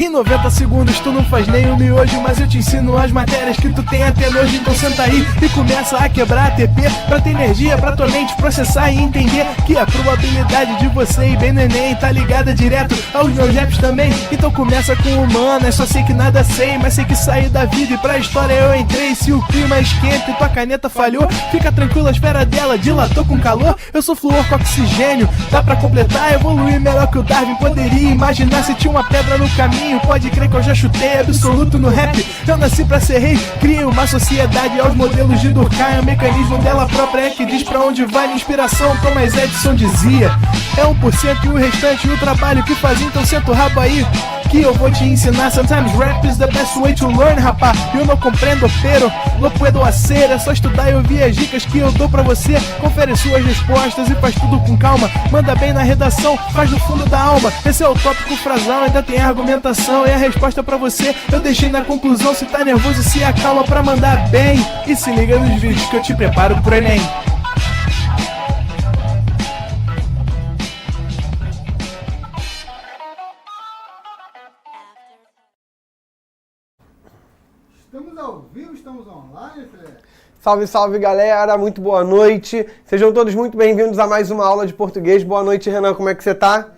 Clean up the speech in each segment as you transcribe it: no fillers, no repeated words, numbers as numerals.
Em 90 segundos tu não faz nem um miojo, mas eu te ensino as matérias que tu tem até nojo. Então senta aí e começa a quebrar ATP pra ter energia, pra tua mente processar e entender que a probabilidade de você ir bem no Enem tá ligada direto aos meus raps também. Então começa com humanas, só sei que nada sei, mas sei que saí da vida e pra história eu entrei. Se o clima esquenta e tua caneta falhou, fica tranquilo, a esfera dela dilatou com calor. Eu sou flúor com oxigênio, dá pra completar, evoluir melhor que o Darwin poderia imaginar. Se tinha uma pedra no caminho, pode crer que eu já chutei absoluto no rap. Eu nasci pra ser rei, criei uma sociedade aos modelos de Durkheim. O mecanismo dela própria é que diz pra onde vai minha inspiração. Thomas Edison dizia: é 1% e o restante o trabalho que faz. Então senta o rabo aí que eu vou te ensinar. Sometimes rap is the best way to learn, rapá. Eu não compreendo, pero não puedo hacer. É só estudar e ouvir as dicas que eu dou pra você. Confere suas respostas e faz tudo com calma. Manda bem na redação, faz no fundo da alma. Esse é o tópico frasal, ainda tem argumentação. E a resposta pra você eu deixei na conclusão. Se tá nervoso, se acalma pra mandar bem. E se liga nos vídeos que eu te preparo pro Enem. Estamos ao vivo, estamos online, Fred? Salve, salve, galera, muito boa noite. Sejam todos muito bem-vindos a mais uma aula de português. Boa noite, Renan, como é que você tá?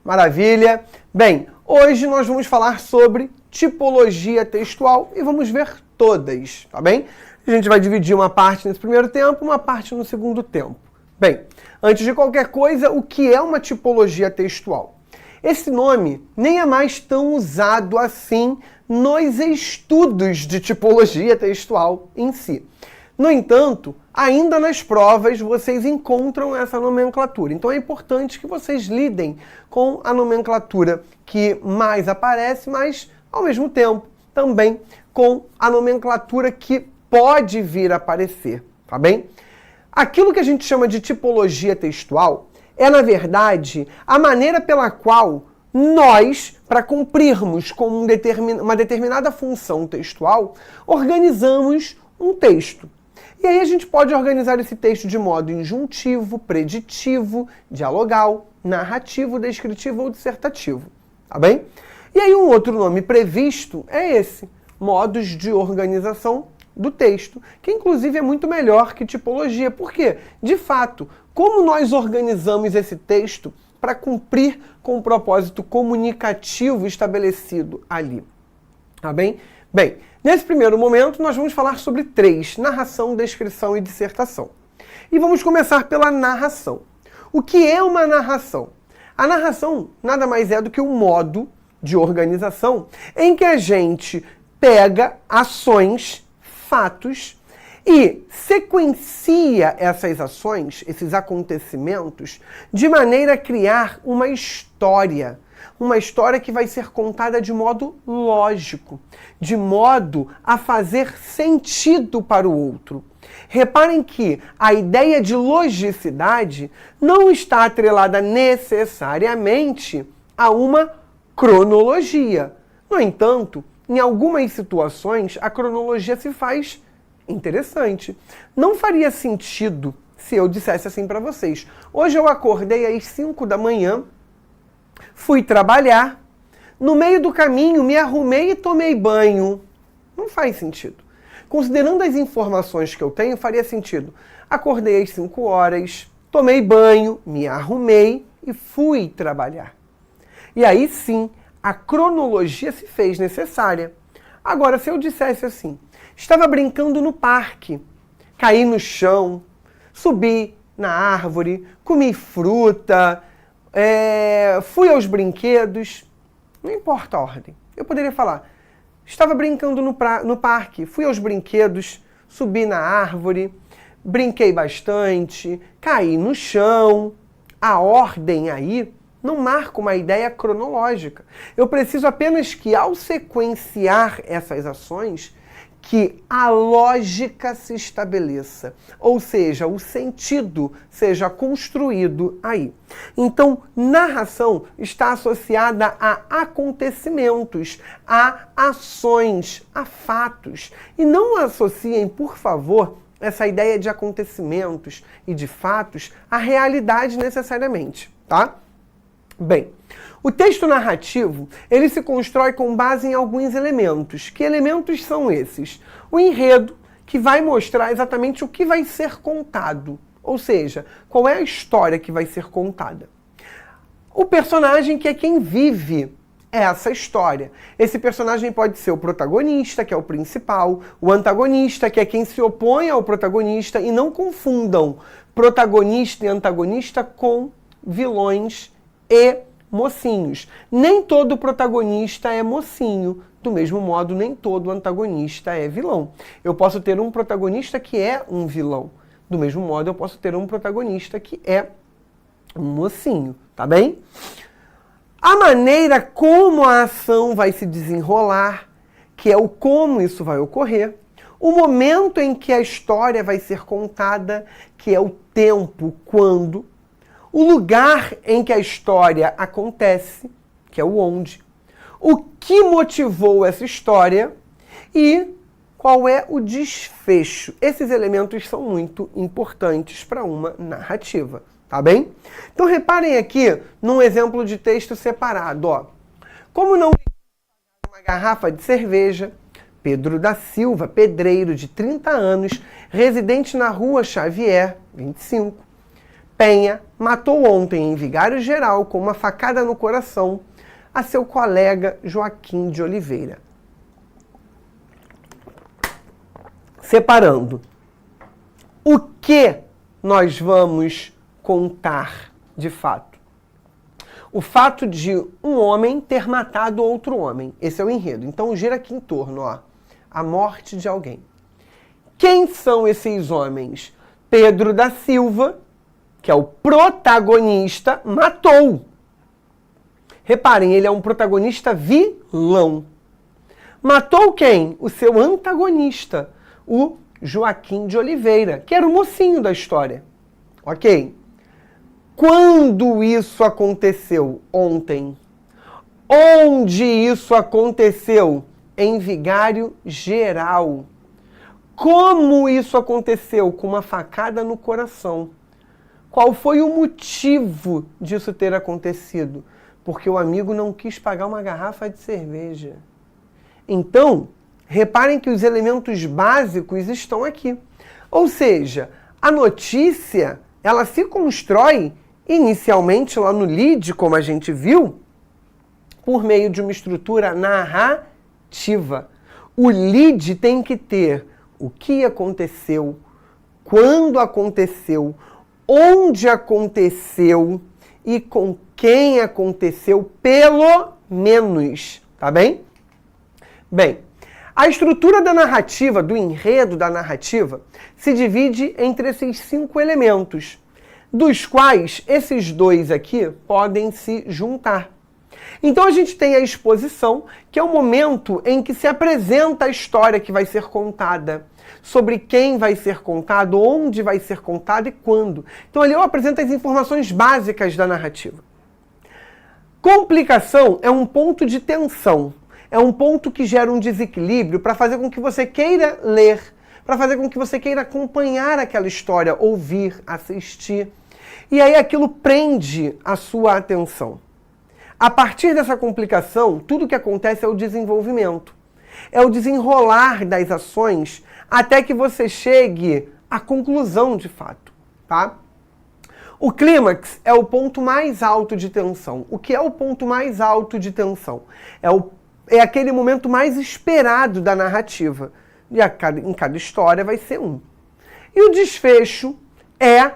Maravilha. Bem, hoje nós vamos falar sobre tipologia textual e vamos ver todas, tá bem? A gente vai dividir uma parte nesse primeiro tempo, uma parte no segundo tempo. Bem, antes de qualquer coisa, o que é uma tipologia textual? Esse nome nem é mais tão usado assim nos estudos de tipologia textual em si. No entanto, ainda nas provas vocês encontram essa nomenclatura. Então é importante que vocês lidem com a nomenclatura que mais aparece, mas ao mesmo tempo também com a nomenclatura que pode vir a aparecer, tá bem? Aquilo que a gente chama de tipologia textual é, na verdade, a maneira pela qual nós, para cumprirmos com uma determinada função textual, organizamos um texto. E aí a gente pode organizar esse texto de modo injuntivo, preditivo, dialogal, narrativo, descritivo ou dissertativo, tá bem? E aí um outro nome previsto é esse, modos de organização do texto, que inclusive é muito melhor que tipologia. Por quê? De fato, como nós organizamos esse texto para cumprir com o propósito comunicativo estabelecido ali, tá bem? Bem, nesse primeiro momento nós vamos falar sobre três: narração, descrição e dissertação. E vamos começar pela narração. O que é uma narração? A narração nada mais é do que um modo de organização em que a gente pega ações, fatos, e sequencia essas ações, esses acontecimentos, de maneira a criar uma história que vai ser contada de modo lógico, de modo a fazer sentido para o outro. Reparem que a ideia de logicidade não está atrelada necessariamente a uma cronologia. No entanto, em algumas situações, a cronologia se faz interessante. Não faria sentido se eu dissesse assim para vocês: hoje eu acordei às 5 da manhã, fui trabalhar, no meio do caminho me arrumei e tomei banho. Não faz sentido. Considerando as informações que eu tenho, faria sentido: acordei às 5 horas, tomei banho, me arrumei e fui trabalhar. E aí sim, a cronologia se fez necessária. Agora, se eu dissesse assim: estava brincando no parque, caí no chão, subi na árvore, comi fruta, fui aos brinquedos, não importa a ordem. Eu poderia falar: estava brincando no parque, fui aos brinquedos, subi na árvore, brinquei bastante, caí no chão. A ordem aí não marca uma ideia cronológica. Eu preciso apenas que, ao sequenciar essas ações, que a lógica se estabeleça, ou seja, o sentido seja construído aí. Então, narração está associada a acontecimentos, a ações, a fatos. E não associem, por favor, essa ideia de acontecimentos e de fatos à realidade necessariamente, tá? Bem, o texto narrativo, ele se constrói com base em alguns elementos. Que elementos são esses? O enredo, que vai mostrar exatamente o que vai ser contado. Ou seja, qual é a história que vai ser contada. O personagem, que é quem vive essa história. Esse personagem pode ser o protagonista, que é o principal, o antagonista, que é quem se opõe ao protagonista, e não confundam protagonista e antagonista com vilões e mocinhos. Nem todo protagonista é mocinho, do mesmo modo nem todo antagonista é vilão. Eu posso ter um protagonista que é um vilão, do mesmo modo eu posso ter um protagonista que é um mocinho, tá bem? A maneira como a ação vai se desenrolar, que é o como isso vai ocorrer, o momento em que a história vai ser contada, que é o tempo, quando, o lugar em que a história acontece, que é o onde, o que motivou essa história e qual é o desfecho. Esses elementos são muito importantes para uma narrativa, tá bem? Então reparem aqui num exemplo de texto separado, ó. Como não uma garrafa de cerveja, Pedro da Silva, pedreiro de 30 anos, residente na Rua Xavier, 25, Penha, matou ontem em Vigário Geral, com uma facada no coração, a seu colega Joaquim de Oliveira. Separando. O que nós vamos contar de fato? O fato de um homem ter matado outro homem. Esse é o enredo. Então gira aqui em torno, ó. A morte de alguém. Quem são esses homens? Pedro da Silva, que é o protagonista, matou. Reparem, ele é um protagonista vilão. Matou quem? O seu antagonista, o Joaquim de Oliveira, que era o mocinho da história. Ok? Quando isso aconteceu? Ontem. Onde isso aconteceu? Em Vigário Geral. Como isso aconteceu? Com uma facada no coração. Qual foi o motivo disso ter acontecido? Porque o amigo não quis pagar uma garrafa de cerveja. Então, reparem que os elementos básicos estão aqui. Ou seja, a notícia, ela se constrói inicialmente lá no lead, como a gente viu, por meio de uma estrutura narrativa. O lead tem que ter o que aconteceu, quando aconteceu, onde aconteceu e com quem aconteceu, pelo menos, tá bem? Bem, a estrutura da narrativa, do enredo da narrativa, se divide entre esses 5 elementos, dos quais esses 2 aqui podem se juntar. Então a gente tem a exposição, que é o momento em que se apresenta a história que vai ser contada, sobre quem vai ser contado, onde vai ser contado e quando. Então ali eu apresento as informações básicas da narrativa. Complicação é um ponto de tensão, é um ponto que gera um desequilíbrio para fazer com que você queira ler, para fazer com que você queira acompanhar aquela história, ouvir, assistir. E aí aquilo prende a sua atenção. A partir dessa complicação, tudo que acontece é o desenvolvimento. É o desenrolar das ações até que você chegue à conclusão de fato, tá? O clímax é o ponto mais alto de tensão. O que é o ponto mais alto de tensão? É aquele momento mais esperado da narrativa. E em cada história vai ser um. E o desfecho é...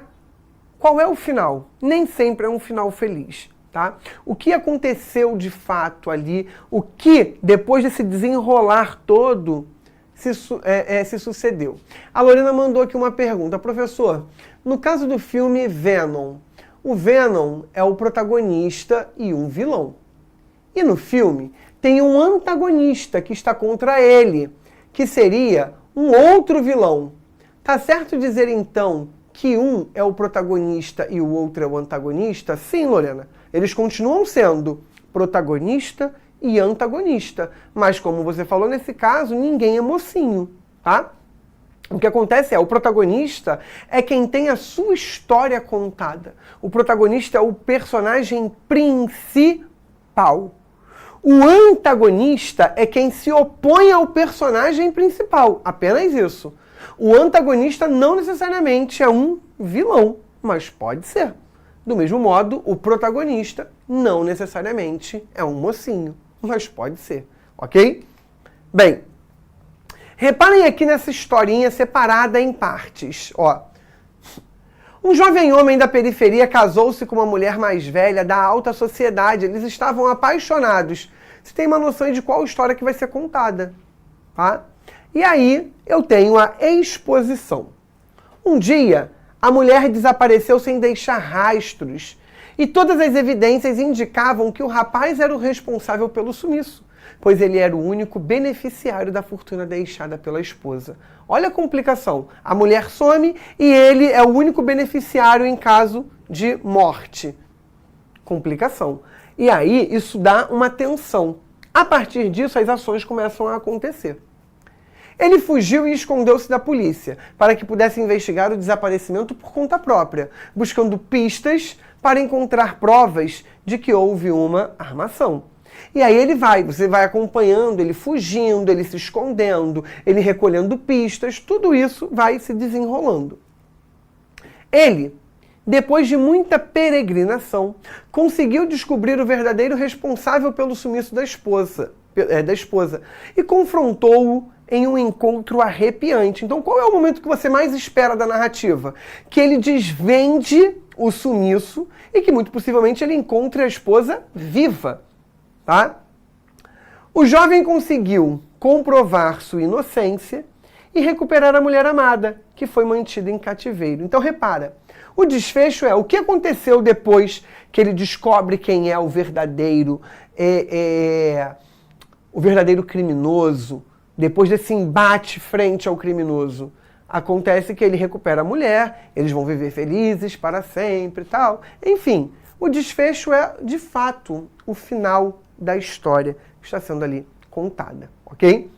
Qual é o final? Nem sempre é um final feliz. Tá? O que aconteceu de fato ali, o que, depois desse desenrolar todo, se sucedeu. A Lorena mandou aqui uma pergunta. Professor, no caso do filme Venom, o Venom é o protagonista e um vilão. E no filme tem um antagonista que está contra ele, que seria um outro vilão. Tá certo dizer, então, que um é o protagonista e o outro é o antagonista? Sim, Lorena. Eles continuam sendo protagonista e antagonista. Mas, como você falou, nesse caso, ninguém é mocinho, tá? O que acontece é, o protagonista é quem tem a sua história contada. O protagonista é o personagem principal. O antagonista é quem se opõe ao personagem principal. Apenas isso. O antagonista não necessariamente é um vilão, mas pode ser. Do mesmo modo, o protagonista não necessariamente é um mocinho, mas pode ser. Ok? Bem, reparem aqui nessa historinha separada em partes. Ó. Um jovem homem da periferia casou-se com uma mulher mais velha da alta sociedade. Eles estavam apaixonados. Você tem uma noção de qual história que vai ser contada, tá? E aí eu tenho a exposição. Um dia, a mulher desapareceu sem deixar rastros. E todas as evidências indicavam que o rapaz era o responsável pelo sumiço, pois ele era o único beneficiário da fortuna deixada pela esposa. Olha a complicação. A mulher some e ele é o único beneficiário em caso de morte. Complicação. E aí isso dá uma tensão. A partir disso, as ações começam a acontecer. Ele fugiu e escondeu-se da polícia para que pudesse investigar o desaparecimento por conta própria, buscando pistas para encontrar provas de que houve uma armação. E aí você vai acompanhando, ele fugindo, ele se escondendo, ele recolhendo pistas, tudo isso vai se desenrolando. Ele, depois de muita peregrinação, conseguiu descobrir o verdadeiro responsável pelo sumiço da esposa e confrontou-o em um encontro arrepiante. Então, qual é o momento que você mais espera da narrativa? Que ele desvende o sumiço e que, muito possivelmente, ele encontre a esposa viva. Tá? O jovem conseguiu comprovar sua inocência e recuperar a mulher amada, que foi mantida em cativeiro. Então, repara, o desfecho é o que aconteceu depois que ele descobre quem é o verdadeiro criminoso, depois desse embate frente ao criminoso. Acontece que ele recupera a mulher, eles vão viver felizes para sempre e tal. Enfim, o desfecho é, de fato, o final da história que está sendo ali contada, ok?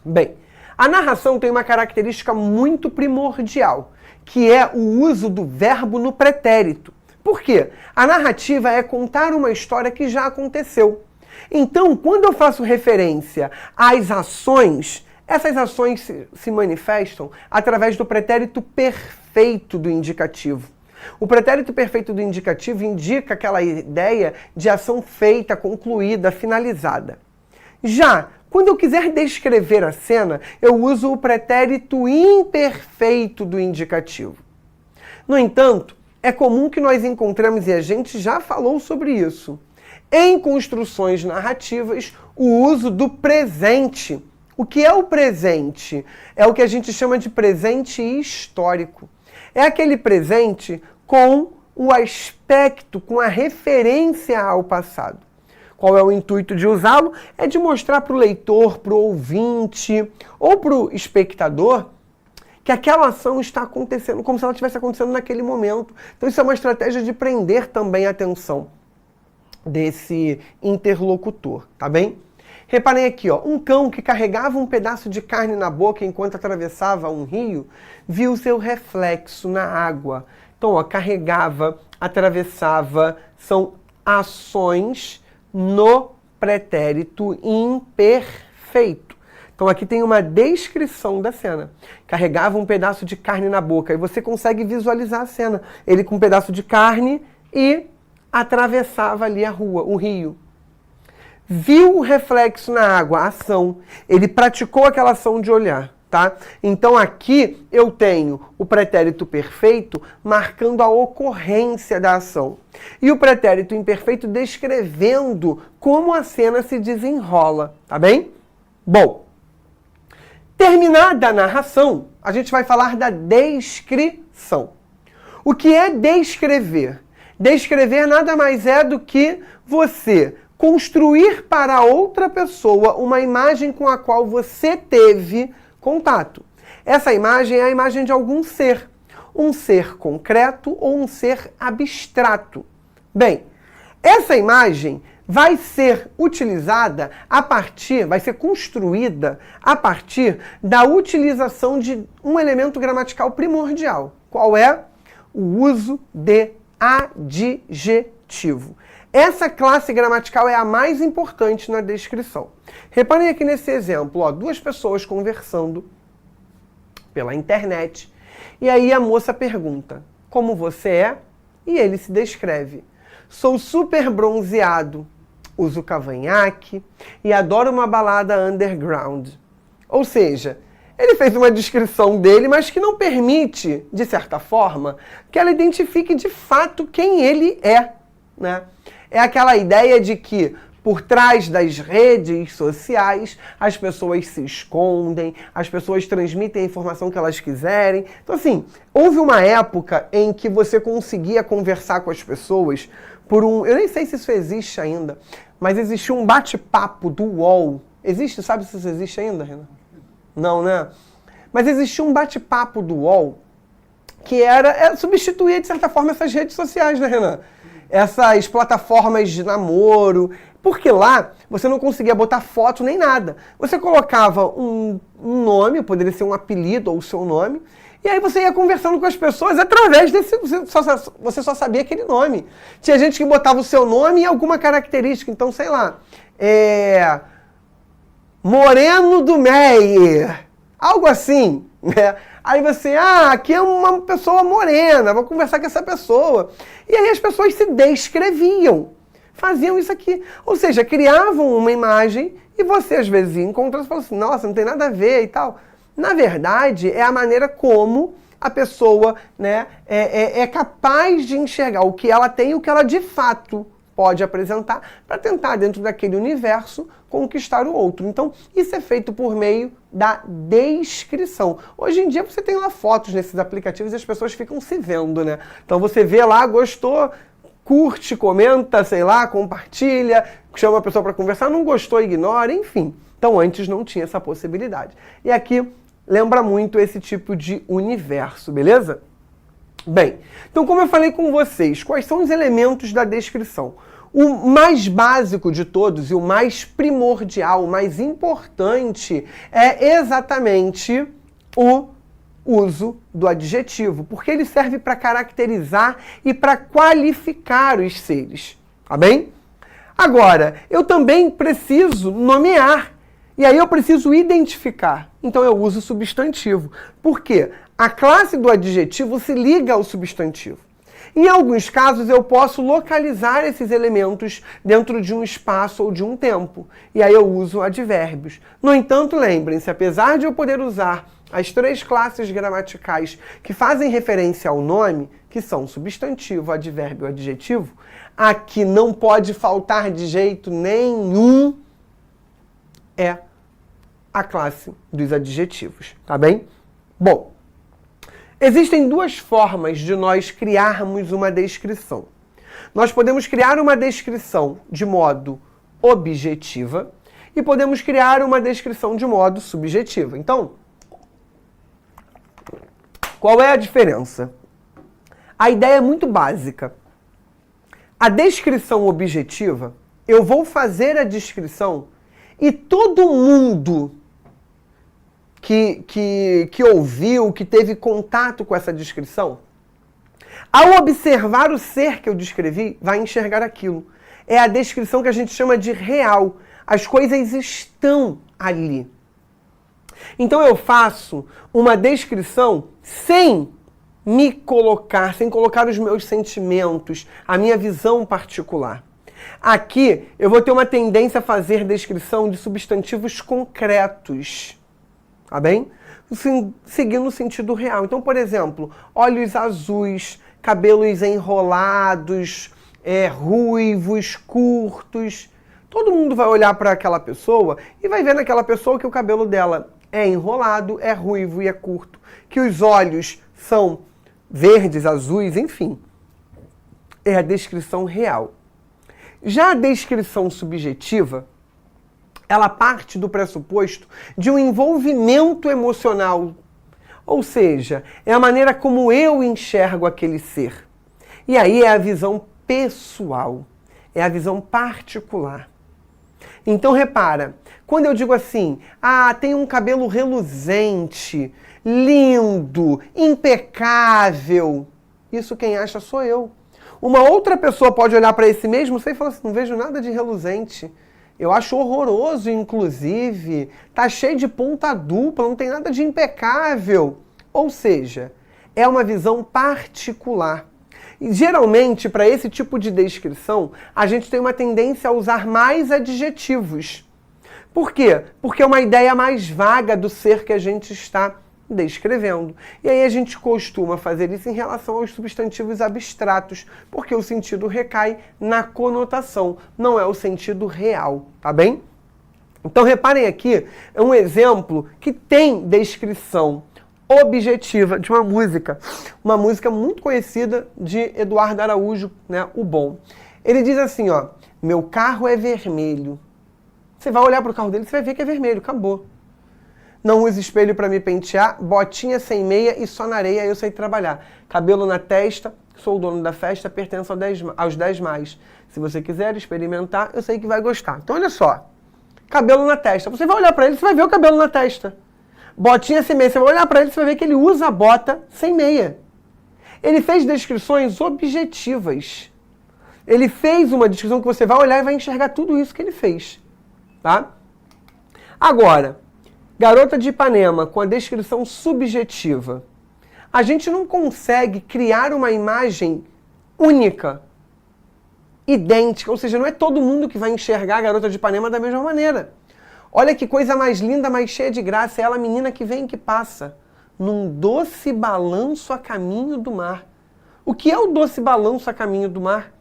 Bem, a narração tem uma característica muito primordial, que é o uso do verbo no pretérito. Por quê? A narrativa é contar uma história que já aconteceu. Então, quando eu faço referência às ações, essas ações se manifestam através do pretérito perfeito do indicativo. O pretérito perfeito do indicativo indica aquela ideia de ação feita, concluída, finalizada. Já, quando eu quiser descrever a cena, eu uso o pretérito imperfeito do indicativo. No entanto, é comum que nós encontremos, e a gente já falou sobre isso, em construções narrativas, o uso do presente. O que é o presente? É o que a gente chama de presente histórico. É aquele presente com o aspecto, com a referência ao passado. Qual é o intuito de usá-lo? É de mostrar para o leitor, para o ouvinte ou para o espectador que aquela ação está acontecendo como se ela estivesse acontecendo naquele momento. Então isso é uma estratégia de prender também a atenção desse interlocutor, tá bem? Reparem aqui, ó, um cão que carregava um pedaço de carne na boca enquanto atravessava um rio, viu seu reflexo na água. Então, ó, carregava, atravessava, são ações no pretérito imperfeito. Então, aqui tem uma descrição da cena. Carregava um pedaço de carne na boca e você consegue visualizar a cena. Ele com um pedaço de carne e atravessava ali a rua, o rio. Viu o reflexo na água, a ação. Ele praticou aquela ação de olhar, tá? Então aqui eu tenho o pretérito perfeito marcando a ocorrência da ação. E o pretérito imperfeito descrevendo como a cena se desenrola, tá bem? Bom, terminada a narração, a gente vai falar da descrição. O que é descrever? Descrever nada mais é do que você construir para outra pessoa uma imagem com a qual você teve contato. Essa imagem é a imagem de algum ser. Um ser concreto ou um ser abstrato. Bem, essa imagem vai ser utilizada vai ser construída a partir da utilização de um elemento gramatical primordial. Qual é? O uso de adjetivo. Essa classe gramatical é a mais importante na descrição. Reparem aqui nesse exemplo, duas pessoas conversando pela internet, e aí a moça pergunta, como você é? E ele se descreve. Sou super bronzeado, uso cavanhaque e adoro uma balada underground. Ou seja, ele fez uma descrição dele, mas que não permite, de certa forma, que ela identifique de fato quem ele é, né? É aquela ideia de que por trás das redes sociais, as pessoas se escondem, as pessoas transmitem a informação que elas quiserem. Então, assim, houve uma época em que você conseguia conversar com as pessoas por eu nem sei se isso existe ainda, mas existia um bate-papo do UOL. Existe? Sabe se isso existe ainda, Renan? Não, né? Mas existia um bate-papo do UOL que substituía, de certa forma, essas redes sociais, né, Renan? Essas plataformas de namoro, porque lá você não conseguia botar foto nem nada. Você colocava um nome, poderia ser um apelido ou o seu nome, e aí você ia conversando com as pessoas através desse... Você só sabia aquele nome. Tinha gente que botava o seu nome e alguma característica. Então, sei lá, Moreno do Meyer, algo assim, né? Aí você, aqui é uma pessoa morena, vou conversar com essa pessoa. E aí as pessoas se descreviam, faziam isso aqui. Ou seja, criavam uma imagem e você às vezes ia encontrar e falava assim, nossa, não tem nada a ver e tal. Na verdade, é a maneira como a pessoa, né, é capaz de enxergar o que ela tem e o que ela de fato pode apresentar para tentar, dentro daquele universo, conquistar o outro. Então, isso é feito por meio da descrição. Hoje em dia, você tem lá fotos nesses aplicativos e as pessoas ficam se vendo, né? Então, você vê lá, gostou, curte, comenta, sei lá, compartilha, chama a pessoa para conversar, não gostou, ignora, enfim. Então, antes não tinha essa possibilidade. E aqui, lembra muito esse tipo de universo, beleza? Bem, então como eu falei com vocês, quais são os elementos da descrição? O mais básico de todos e o mais primordial, o mais importante é exatamente o uso do adjetivo, porque ele serve para caracterizar e para qualificar os seres, tá bem? Agora, eu também preciso nomear, e aí eu preciso identificar, então eu uso o substantivo. Por quê? A classe do adjetivo se liga ao substantivo. Em alguns casos, eu posso localizar esses elementos dentro de um espaço ou de um tempo. E aí eu uso advérbios. No entanto, lembrem-se, apesar de eu poder usar as três classes gramaticais que fazem referência ao nome, que são substantivo, advérbio e adjetivo, aqui não pode faltar de jeito nenhum é a classe dos adjetivos, tá bem? Bom, existem duas formas de nós criarmos uma descrição. Nós podemos criar uma descrição de modo objetiva e podemos criar uma descrição de modo subjetivo. Então, qual é a diferença? A ideia é muito básica. A descrição objetiva, eu eu a descrição e todo mundo que ouviu, que teve contato com essa descrição, ao observar o ser que eu descrevi, vai enxergar aquilo. É a descrição que a gente chama de real. As coisas estão ali. Então eu faço uma descrição sem me colocar, sem colocar os meus sentimentos, a minha visão particular. Aqui eu vou ter uma tendência a fazer descrição de substantivos concretos. Tá bem? Seguindo o sentido real. Então, por exemplo, olhos azuis, cabelos enrolados, ruivos, curtos. Todo mundo vai olhar para aquela pessoa e vai ver naquela pessoa que o cabelo dela é enrolado, é ruivo e é curto. Que os olhos são verdes, azuis, enfim. É a descrição real. Já a descrição subjetiva, ela parte do pressuposto de um envolvimento emocional. Ou seja, é a maneira como eu enxergo aquele ser. E aí é a visão pessoal, é a visão particular. Então repara, quando eu digo assim, tem um cabelo reluzente, lindo, impecável, isso quem acha sou eu. Uma outra pessoa pode olhar para esse mesmo ser e falar assim, não vejo nada de reluzente. Eu acho horroroso, inclusive. Tá cheio de ponta dupla, não tem nada de impecável. Ou seja, é uma visão particular. E geralmente, para esse tipo de descrição, a gente tem uma tendência a usar mais adjetivos. Por quê? Porque é uma ideia mais vaga do ser que a gente está descrevendo. E aí a gente costuma fazer isso em relação aos substantivos abstratos, porque o sentido recai na conotação, não é o sentido real, tá bem? Então reparem aqui, é um exemplo que tem descrição objetiva de uma música muito conhecida de Eduardo Araújo, né, o Bom. Ele diz assim, ó, meu carro é vermelho. Você vai olhar para o carro dele, você vai ver que é vermelho, acabou. Não uso espelho para me pentear, botinha sem meia e só na areia eu sei trabalhar. Cabelo na testa, sou o dono da festa, pertenço aos 10 mais. Se você quiser experimentar, eu sei que vai gostar. Então olha só, cabelo na testa. Você vai olhar para ele, você vai ver o cabelo na testa. Botinha sem meia, você vai olhar para ele, você vai ver que ele usa a bota sem meia. Ele fez descrições objetivas. Ele fez uma descrição que você vai olhar e vai enxergar tudo isso que ele fez. Tá? Agora, Garota de Ipanema, com a descrição subjetiva. A gente não consegue criar uma imagem única, idêntica, ou seja, não é todo mundo que vai enxergar a Garota de Ipanema da mesma maneira. Olha que coisa mais linda, mais cheia de graça, é ela a menina que vem e que passa, num doce balanço a caminho do mar. O que é o doce balanço a caminho do mar?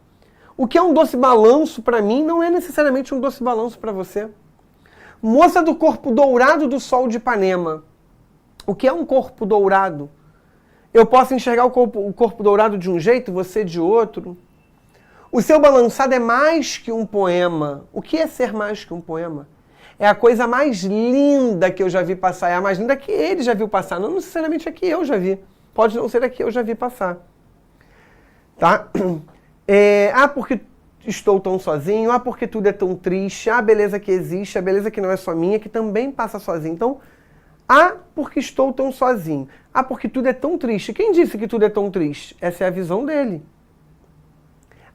O que é um doce balanço para mim não é necessariamente um doce balanço para você. Moça do corpo dourado do sol de Ipanema. O que é um corpo dourado? Eu posso enxergar o corpo dourado de um jeito, você de outro. O seu balançado é mais que um poema. O que é ser mais que um poema? É a coisa mais linda que eu já vi passar. É a mais linda que ele já viu passar. Não necessariamente a que eu já vi. Pode não ser a que eu já vi passar. Tá? Porque estou tão sozinho, porque tudo é tão triste, a beleza que existe, a beleza que não é só minha, que também passa sozinho. Então, porque estou tão sozinho, porque tudo é tão triste. Quem disse que tudo é tão triste? Essa é a visão dele.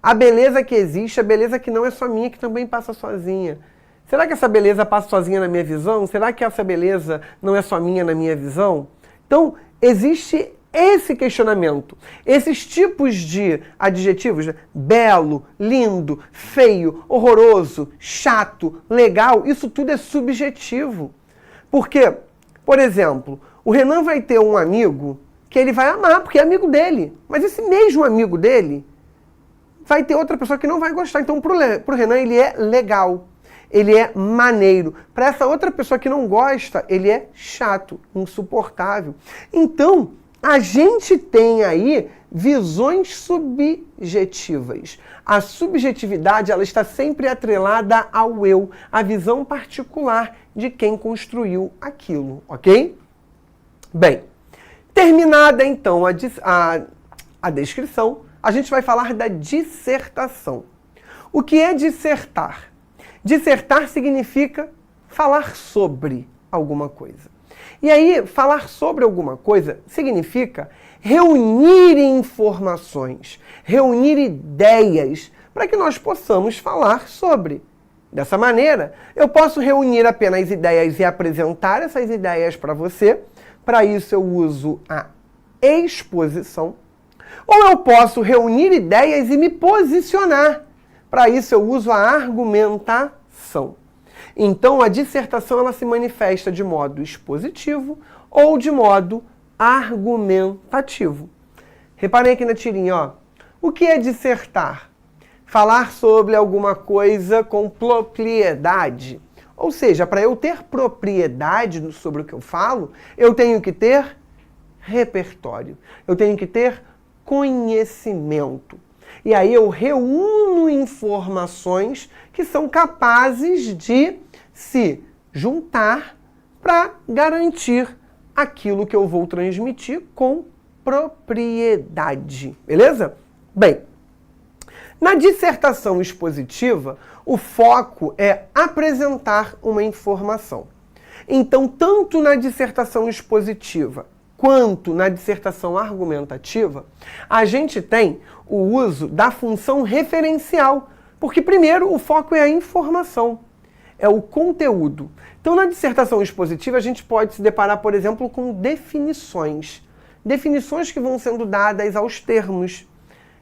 A beleza que existe, a beleza que não é só minha, que também passa sozinha. Será que essa beleza passa sozinha na minha visão? Será que essa beleza não é só minha na minha visão? Então, existe esse questionamento, esses tipos de adjetivos, né? Belo, lindo, feio, horroroso, chato, legal, isso tudo é subjetivo. Porque, por exemplo, o Renan vai ter um amigo que ele vai amar, porque é amigo dele. Mas esse mesmo amigo dele vai ter outra pessoa que não vai gostar. Então, pro Renan, ele é legal, ele é maneiro. Para essa outra pessoa que não gosta, ele é chato, insuportável. Então, a gente tem aí visões subjetivas. A subjetividade, ela está sempre atrelada ao eu, à visão particular de quem construiu aquilo, ok? Bem, terminada então a descrição, a gente vai falar da dissertação. O que é dissertar? Dissertar significa falar sobre alguma coisa. E aí, falar sobre alguma coisa significa reunir informações, reunir ideias, para que nós possamos falar sobre. Dessa maneira, eu posso reunir apenas ideias e apresentar essas ideias para você. Para isso, eu uso a exposição. Ou eu posso reunir ideias e me posicionar. Para isso, eu uso a argumentação. Então, a dissertação ela se manifesta de modo expositivo ou de modo argumentativo. Reparem aqui na tirinha, ó. O que é dissertar? Falar sobre alguma coisa com propriedade. Ou seja, para eu ter propriedade sobre o que eu falo, eu tenho que ter repertório. Eu tenho que ter conhecimento. E aí eu reúno informações que são capazes de se juntar para garantir aquilo que eu vou transmitir com propriedade. Beleza? Bem, na dissertação expositiva, o foco é apresentar uma informação. Então, tanto na dissertação expositiva quanto na dissertação argumentativa, a gente tem o uso da função referencial, porque, primeiro, o foco é a informação, é o conteúdo. Então, na dissertação expositiva, a gente pode se deparar, por exemplo, com definições. Definições que vão sendo dadas aos termos.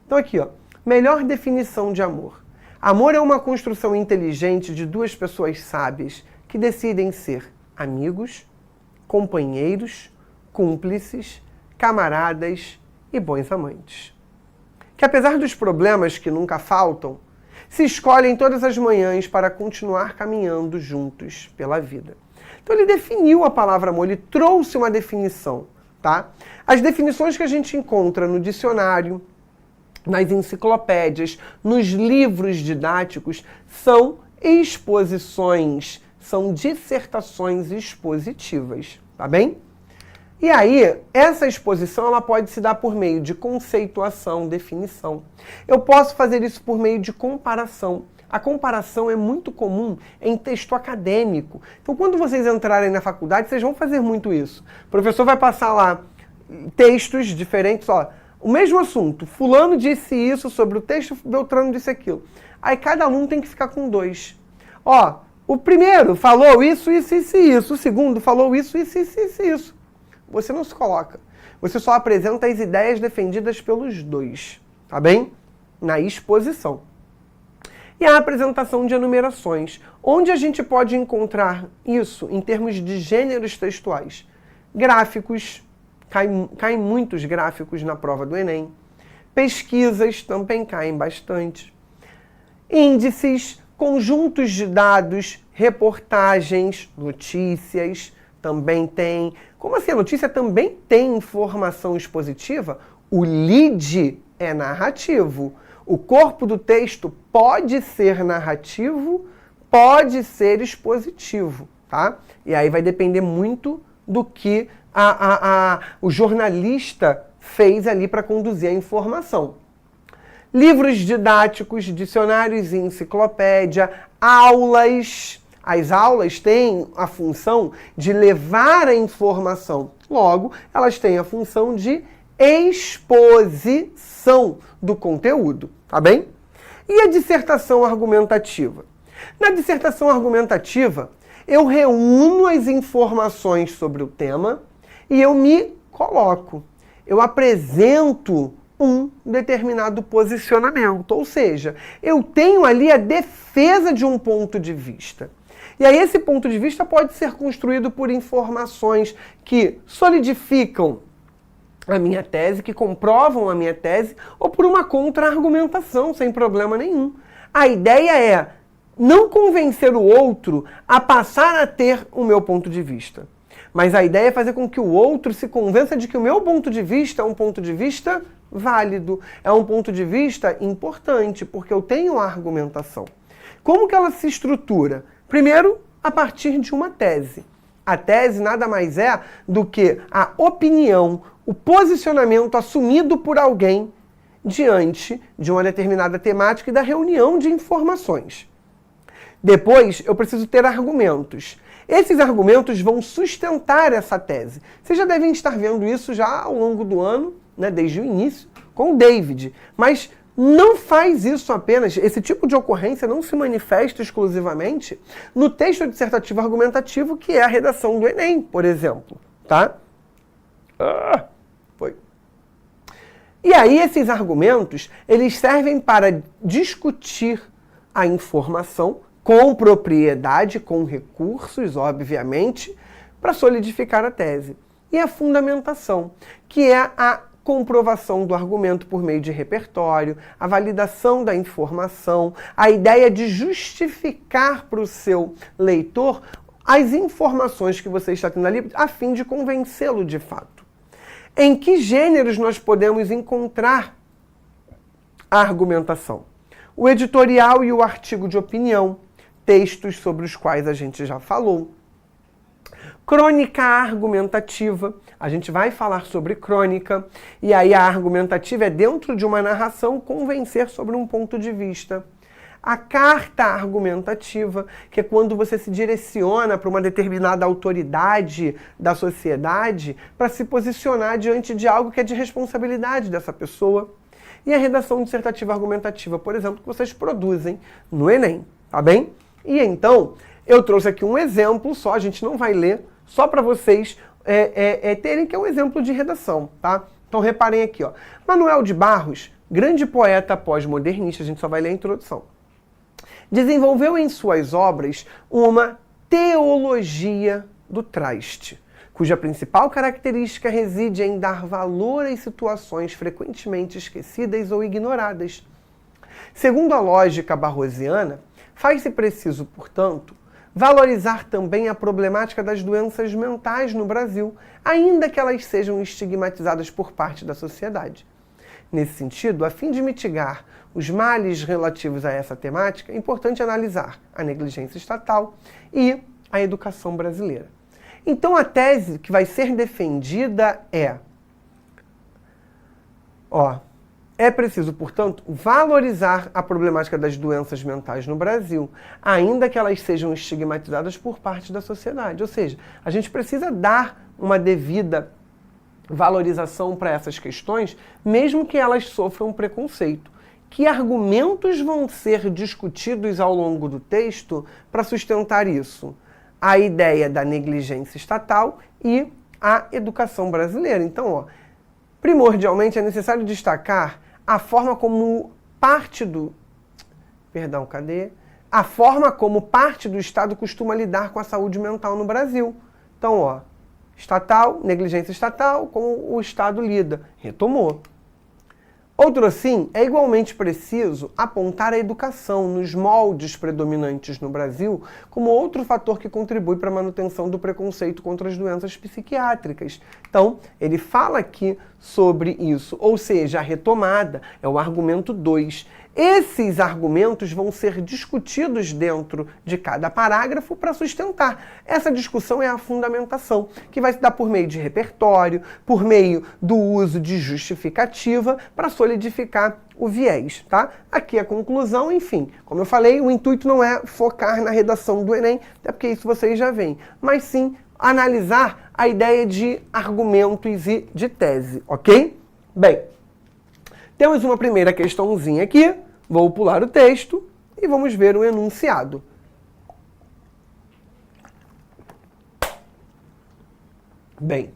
Então, aqui, ó, melhor definição de amor. Amor é uma construção inteligente de duas pessoas sábias que decidem ser amigos, companheiros, cúmplices, camaradas e bons amantes. Que apesar dos problemas que nunca faltam, se escolhem todas as manhãs para continuar caminhando juntos pela vida. Então ele definiu a palavra amor, ele trouxe uma definição, tá? As definições que a gente encontra no dicionário, nas enciclopédias, nos livros didáticos, são exposições, são dissertações expositivas, tá bem? E aí, essa exposição ela pode se dar por meio de conceituação, definição. Eu posso fazer isso por meio de comparação. A comparação é muito comum em texto acadêmico. Então, quando vocês entrarem na faculdade, vocês vão fazer muito isso. O professor vai passar lá textos diferentes, ó, o mesmo assunto. Fulano disse isso sobre o texto, Beltrano disse aquilo. Aí cada aluno tem que ficar com 2. Ó, o primeiro falou isso, isso, isso e isso. O segundo falou isso, isso, isso, isso e isso. Você não se coloca. Você só apresenta as ideias defendidas pelos 2, tá bem? Na exposição. E a apresentação de enumerações, onde a gente pode encontrar isso em termos de gêneros textuais. Gráficos, caem muitos gráficos na prova do Enem. Pesquisas também caem bastante. Índices, conjuntos de dados, reportagens, notícias, também tem. Como assim? A notícia também tem informação expositiva? O lead é narrativo. O corpo do texto pode ser narrativo, pode ser expositivo, tá? E aí vai depender muito do que o jornalista fez ali para conduzir a informação. Livros didáticos, dicionários e enciclopédia, aulas. As aulas têm a função de levar a informação. Logo, elas têm a função de exposição do conteúdo, tá bem? E a dissertação argumentativa? Na dissertação argumentativa, eu reúno as informações sobre o tema e eu me coloco. Eu apresento um determinado posicionamento, ou seja, eu tenho ali a defesa de um ponto de vista. E aí esse ponto de vista pode ser construído por informações que solidificam a minha tese, que comprovam a minha tese, ou por uma contra-argumentação, sem problema nenhum. A ideia é não convencer o outro a passar a ter o meu ponto de vista. Mas a ideia é fazer com que o outro se convença de que o meu ponto de vista é um ponto de vista válido, é um ponto de vista importante, porque eu tenho a argumentação. Como que ela se estrutura? Primeiro, a partir de uma tese. A tese nada mais é do que a opinião, o posicionamento assumido por alguém diante de uma determinada temática e da reunião de informações. Depois, eu preciso ter argumentos. Esses argumentos vão sustentar essa tese. Vocês já devem estar vendo isso já ao longo do ano, né, desde o início, com o David. Mas não faz isso apenas, esse tipo de ocorrência não se manifesta exclusivamente no texto dissertativo argumentativo, que é a redação do Enem, por exemplo, tá? Foi. E aí esses argumentos, eles servem para discutir a informação com propriedade, com recursos, obviamente, para solidificar a tese. E a fundamentação, que é a comprovação do argumento por meio de repertório, a validação da informação, a ideia de justificar para o seu leitor as informações que você está tendo ali, a fim de convencê-lo de fato. Em que gêneros nós podemos encontrar argumentação. O editorial e o artigo de opinião, textos sobre os quais a gente já falou. Crônica argumentativa, a gente vai falar sobre crônica, e aí a argumentativa é dentro de uma narração convencer sobre um ponto de vista. A carta argumentativa, que é quando você se direciona para uma determinada autoridade da sociedade para se posicionar diante de algo que é de responsabilidade dessa pessoa. E a redação dissertativa argumentativa, por exemplo, que vocês produzem no Enem, tá bem? E então, eu trouxe aqui um exemplo só, a gente não vai ler, só para vocês terem, que é um exemplo de redação, tá? Então reparem aqui, ó. Manuel de Barros, grande poeta pós-modernista, a gente só vai ler a introdução, desenvolveu em suas obras uma teologia do traste, cuja principal característica reside em dar valor às situações frequentemente esquecidas ou ignoradas. Segundo a lógica barrosiana, faz-se preciso, portanto, valorizar também a problemática das doenças mentais no Brasil, ainda que elas sejam estigmatizadas por parte da sociedade. Nesse sentido, a fim de mitigar os males relativos a essa temática, é importante analisar a negligência estatal e a educação brasileira. Então, a tese que vai ser defendida é preciso, portanto, valorizar a problemática das doenças mentais no Brasil, ainda que elas sejam estigmatizadas por parte da sociedade. Ou seja, a gente precisa dar uma devida valorização para essas questões, mesmo que elas sofram preconceito. Que argumentos vão ser discutidos ao longo do texto para sustentar isso? A ideia da negligência estatal e a educação brasileira. Então, primordialmente é necessário destacar a forma como parte do Estado costuma lidar com a saúde mental no Brasil. Então, estatal, negligência estatal, como o Estado lida. Retomou. Outro assim, é igualmente preciso apontar a educação nos moldes predominantes no Brasil como outro fator que contribui para a manutenção do preconceito contra as doenças psiquiátricas. Então, ele fala aqui sobre isso, ou seja, a retomada é o argumento 2. Esses argumentos vão ser discutidos dentro de cada parágrafo para sustentar. Essa discussão é a fundamentação, que vai se dar por meio de repertório, por meio do uso de justificativa para solidificar o viés, tá? Aqui a conclusão, enfim, como eu falei, o intuito não é focar na redação do Enem, até porque isso vocês já veem, mas sim analisar a ideia de argumentos e de tese, ok? Bem, temos uma primeira questãozinha aqui. Vou pular o texto e vamos ver o enunciado. Bem,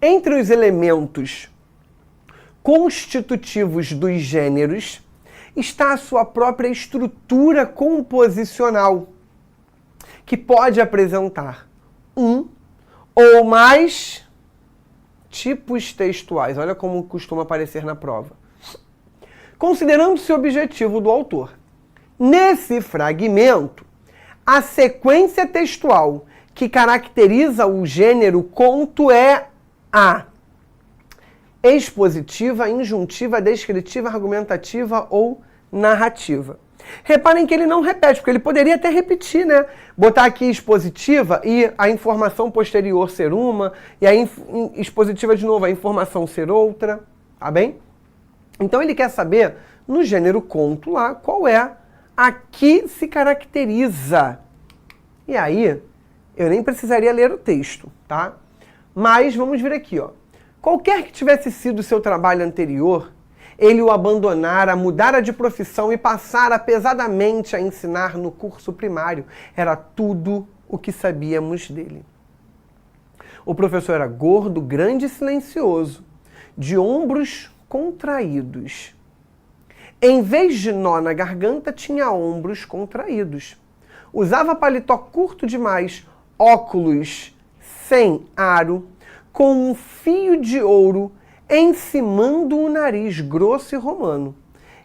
entre os elementos constitutivos dos gêneros está a sua própria estrutura composicional, que pode apresentar um ou mais tipos textuais. Olha como costuma aparecer na prova. Considerando-se o objetivo do autor. Nesse fragmento, a sequência textual que caracteriza o gênero conto é a expositiva, injuntiva, descritiva, argumentativa ou narrativa. Reparem que ele não repete, porque ele poderia até repetir, né? Botar aqui expositiva e a informação posterior ser uma, e a expositiva de novo, a informação ser outra, tá bem? Então ele quer saber, no gênero conto lá, qual é a que se caracteriza. E aí, eu nem precisaria ler o texto, tá? Mas vamos ver aqui, ó. Qualquer que tivesse sido o seu trabalho anterior, ele o abandonara, mudara de profissão e passara pesadamente a ensinar no curso primário. Era tudo o que sabíamos dele. O professor era gordo, grande e silencioso, de ombros contraídos. Em vez de nó na garganta, tinha ombros contraídos. Usava paletó curto demais, óculos sem aro, com um fio de ouro encimando o nariz grosso e romano.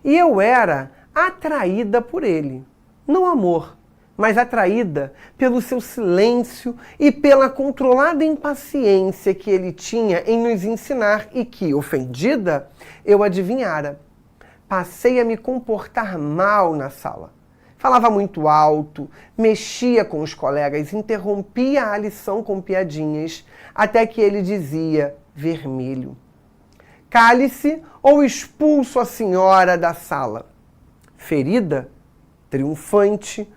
E eu era atraída por ele. Não amor, mas atraída pelo seu silêncio e pela controlada impaciência que ele tinha em nos ensinar e que, ofendida, eu adivinhara. passei a me comportar mal na sala. Falava muito alto, mexia com os colegas, interrompia a lição com piadinhas, até que ele dizia, vermelho: cale-se ou expulso a senhora da sala. Ferida, triunfante,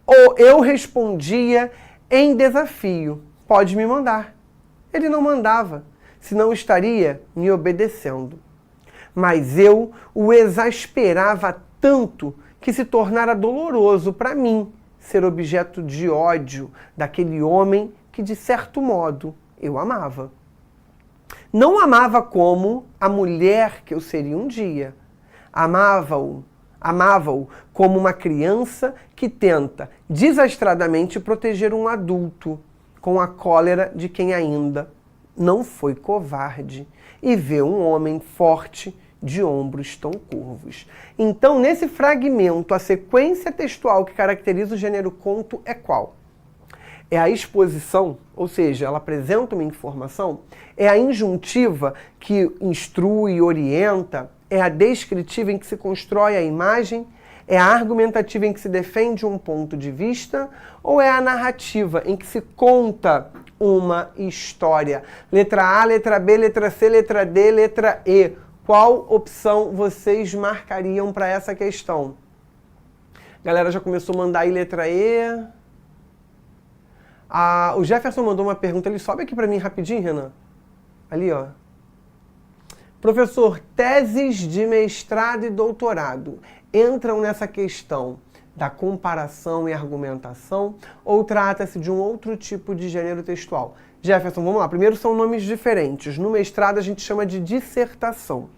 ou eu respondia em desafio: pode me mandar. Ele não mandava, senão estaria me obedecendo. Mas eu o exasperava tanto que se tornara doloroso para mim ser objeto de ódio daquele homem que, de certo modo, eu amava. Não amava como a mulher que eu seria um dia. Amava-o como uma criança que tenta desastradamente proteger um adulto com a cólera de quem ainda não foi covarde e vê um homem forte de ombros tão curvos. Então, nesse fragmento, a sequência textual que caracteriza o gênero conto é qual? É a exposição, ou seja, ela apresenta uma informação, é a injuntiva que instrui e orienta, é a descritiva em que se constrói a imagem, é a argumentativa em que se defende um ponto de vista, ou é a narrativa em que se conta uma história? Letra A, letra B, letra C, letra D, letra E. Qual opção vocês marcariam para essa questão? A galera já começou a mandar aí letra E. O Jefferson mandou uma pergunta, ele sobe aqui para mim rapidinho, Renan. Ali, ó. Professor, teses de mestrado e doutorado entram nessa questão da comparação e argumentação ou trata-se de um outro tipo de gênero textual? Jefferson, vamos lá. Primeiro são nomes diferentes. No mestrado a gente chama de dissertação.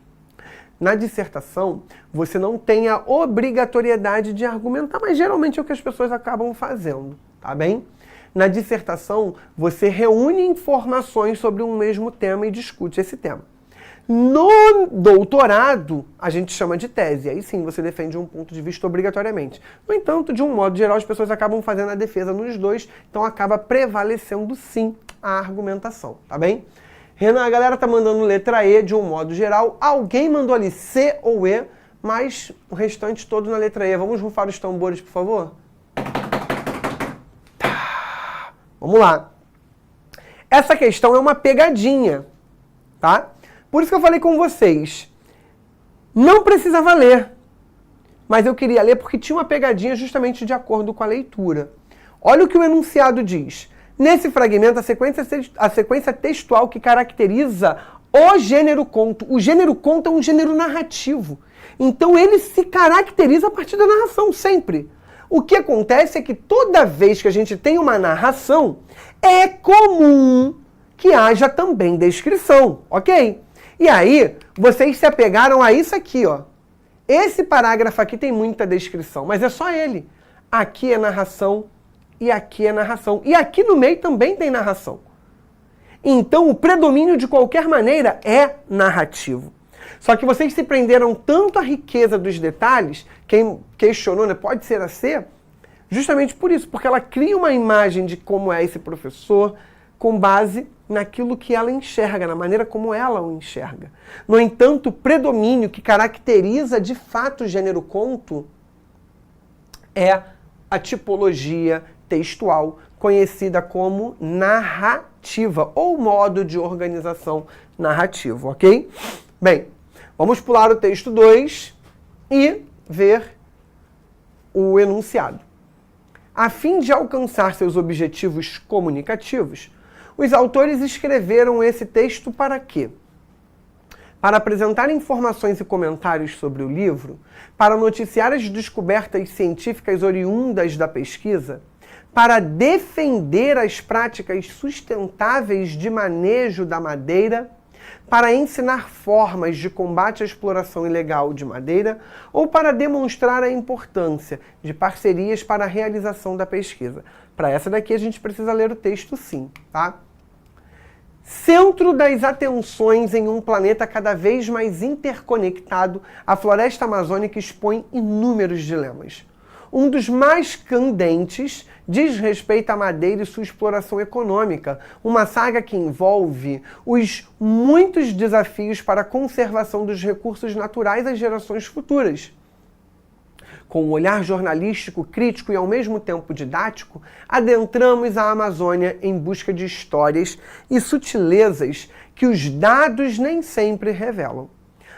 Na dissertação, você não tem a obrigatoriedade de argumentar, mas geralmente é o que as pessoas acabam fazendo, tá bem? Na dissertação, você reúne informações sobre um mesmo tema e discute esse tema. No doutorado, a gente chama de tese. Aí sim, você defende um ponto de vista obrigatoriamente. No entanto, de um modo geral, as pessoas acabam fazendo a defesa nos dois, então acaba prevalecendo sim a argumentação, tá bem? Renan, a galera tá mandando letra E de um modo geral. Alguém mandou ali C ou E, mas o restante todo na letra E. Vamos rufar os tambores, por favor? Tá. Vamos lá. Essa questão é uma pegadinha, tá? Por isso que eu falei com vocês. Não precisava ler, mas eu queria ler porque tinha uma pegadinha justamente de acordo com a leitura. Olha o que o enunciado diz. Nesse fragmento, a sequência textual que caracteriza o gênero conto. O gênero conto é um gênero narrativo. Então ele se caracteriza a partir da narração, sempre. O que acontece é que toda vez que a gente tem uma narração, é comum que haja também descrição, ok? E aí, vocês se apegaram a isso aqui, ó. Esse parágrafo aqui tem muita descrição, mas é só ele. Aqui é narração e aqui é narração. E aqui no meio também tem narração. Então, o predomínio, de qualquer maneira, é narrativo. Só que vocês se prenderam tanto à riqueza dos detalhes, quem questionou, né, pode ser a C, justamente por isso, porque ela cria uma imagem de como é esse professor, com base naquilo que ela enxerga, na maneira como ela o enxerga. No entanto, o predomínio que caracteriza de fato o gênero conto é a tipologia textual, conhecida como narrativa, ou modo de organização narrativo, ok? Bem, vamos pular o texto 2 e ver o enunciado. A fim de alcançar seus objetivos comunicativos, os autores escreveram esse texto para quê? Para apresentar informações e comentários sobre o livro, para noticiar as descobertas científicas oriundas da pesquisa, para defender as práticas sustentáveis de manejo da madeira, para ensinar formas de combate à exploração ilegal de madeira ou para demonstrar a importância de parcerias para a realização da pesquisa. Para essa daqui a gente precisa ler o texto sim, tá? Centro das atenções em um planeta cada vez mais interconectado, a floresta amazônica expõe inúmeros dilemas. Um dos mais candentes diz respeito à madeira e sua exploração econômica, uma saga que envolve os muitos desafios para a conservação dos recursos naturais às gerações futuras. Com um olhar jornalístico, crítico e ao mesmo tempo didático, adentramos a Amazônia em busca de histórias e sutilezas que os dados nem sempre revelam.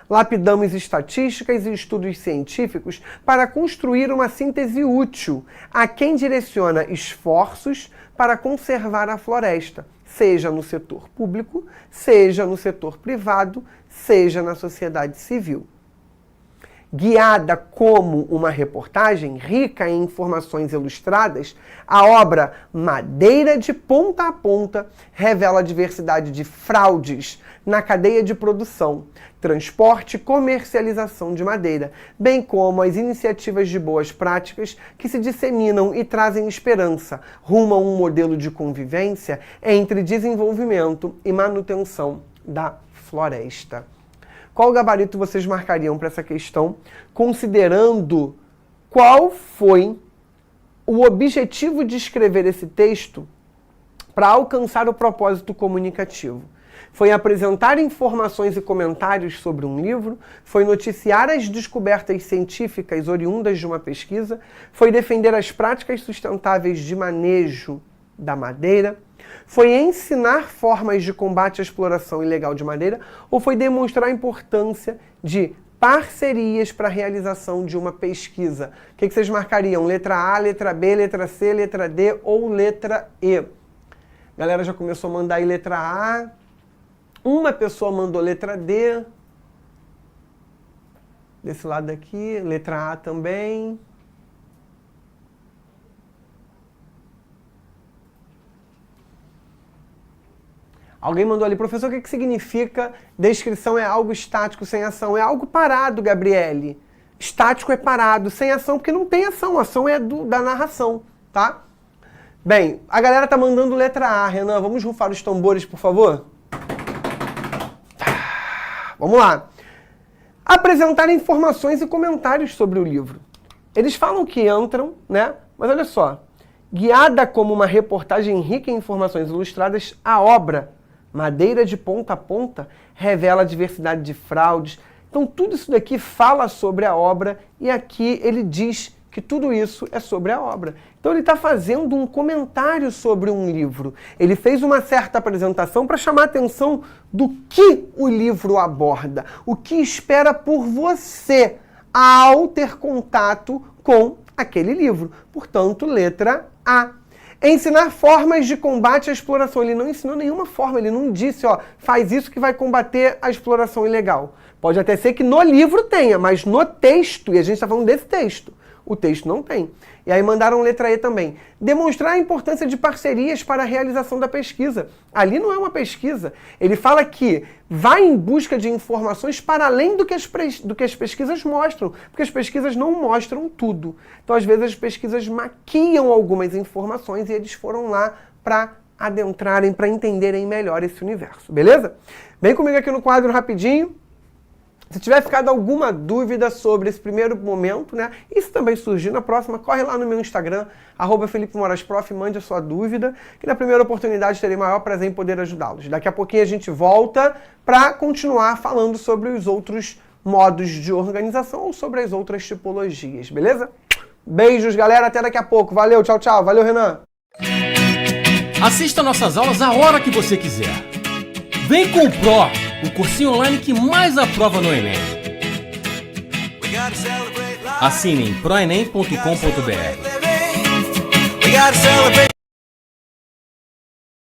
Lapidamos estatísticas e estudos científicos para construir uma síntese útil a quem direciona esforços para conservar a floresta, seja no setor público, seja no setor privado, seja na sociedade civil. Guiada como uma reportagem rica em informações ilustradas, a obra Madeira de Ponta a Ponta revela a diversidade de fraudes na cadeia de produção, transporte e comercialização de madeira, bem como as iniciativas de boas práticas que se disseminam e trazem esperança rumo a um modelo de convivência entre desenvolvimento e manutenção da floresta. Qual gabarito vocês marcariam para essa questão, considerando qual foi o objetivo de escrever esse texto para alcançar o propósito comunicativo? Foi apresentar informações e comentários sobre um livro, foi noticiar as descobertas científicas oriundas de uma pesquisa, foi defender as práticas sustentáveis de manejo da madeira, foi ensinar formas de combate à exploração ilegal de madeira ou foi demonstrar a importância de parcerias para a realização de uma pesquisa? O que vocês marcariam? Letra A, letra B, letra C, letra D ou letra E? A galera já começou a mandar aí letra A. Uma pessoa mandou letra D. Desse lado aqui, letra A também. Alguém mandou ali, professor, o que significa descrição é algo estático, sem ação? É algo parado, Gabriele. Estático é parado, sem ação, porque não tem ação. A ação é da narração, tá? Bem, a galera tá mandando letra A. Renan, vamos rufar os tambores, por favor? Vamos lá. Apresentar informações e comentários sobre o livro. Eles falam que entram, né? Mas olha só. Guiada como uma reportagem rica em informações ilustradas, a obra Madeira de Ponta a Ponta revela a diversidade de fraudes. Então tudo isso daqui fala sobre a obra e aqui ele diz que tudo isso é sobre a obra. Então ele está fazendo um comentário sobre um livro. Ele fez uma certa apresentação para chamar a atenção do que o livro aborda, o que espera por você ao ter contato com aquele livro. Portanto, letra A. Ensinar formas de combate à exploração. Ele não ensinou nenhuma forma, ele não disse, ó, faz isso que vai combater a exploração ilegal. Pode até ser que no livro tenha, mas no texto, e a gente está falando desse texto, o texto não tem. E aí mandaram letra E também. Demonstrar a importância de parcerias para a realização da pesquisa. Ali não é uma pesquisa. Ele fala que vai em busca de informações para além do que as pesquisas mostram, porque as pesquisas não mostram tudo. Então, às vezes, as pesquisas maquiam algumas informações e eles foram lá para adentrarem, para entenderem melhor esse universo. Beleza? Vem comigo aqui no quadro rapidinho. Se tiver ficado alguma dúvida sobre esse primeiro momento, né? Isso também surgir na próxima, corre lá no meu Instagram, @FelipeMorasProf, mande a sua dúvida, que na primeira oportunidade terei maior prazer em poder ajudá-los. Daqui a pouquinho a gente volta para continuar falando sobre os outros modos de organização ou sobre as outras tipologias, beleza? Beijos, galera, até daqui a pouco. Valeu, tchau, tchau. Valeu, Renan. Assista nossas aulas a hora que você quiser. Vem com o Pro, o cursinho online que mais aprova no Enem. Assine em proenem.com.br.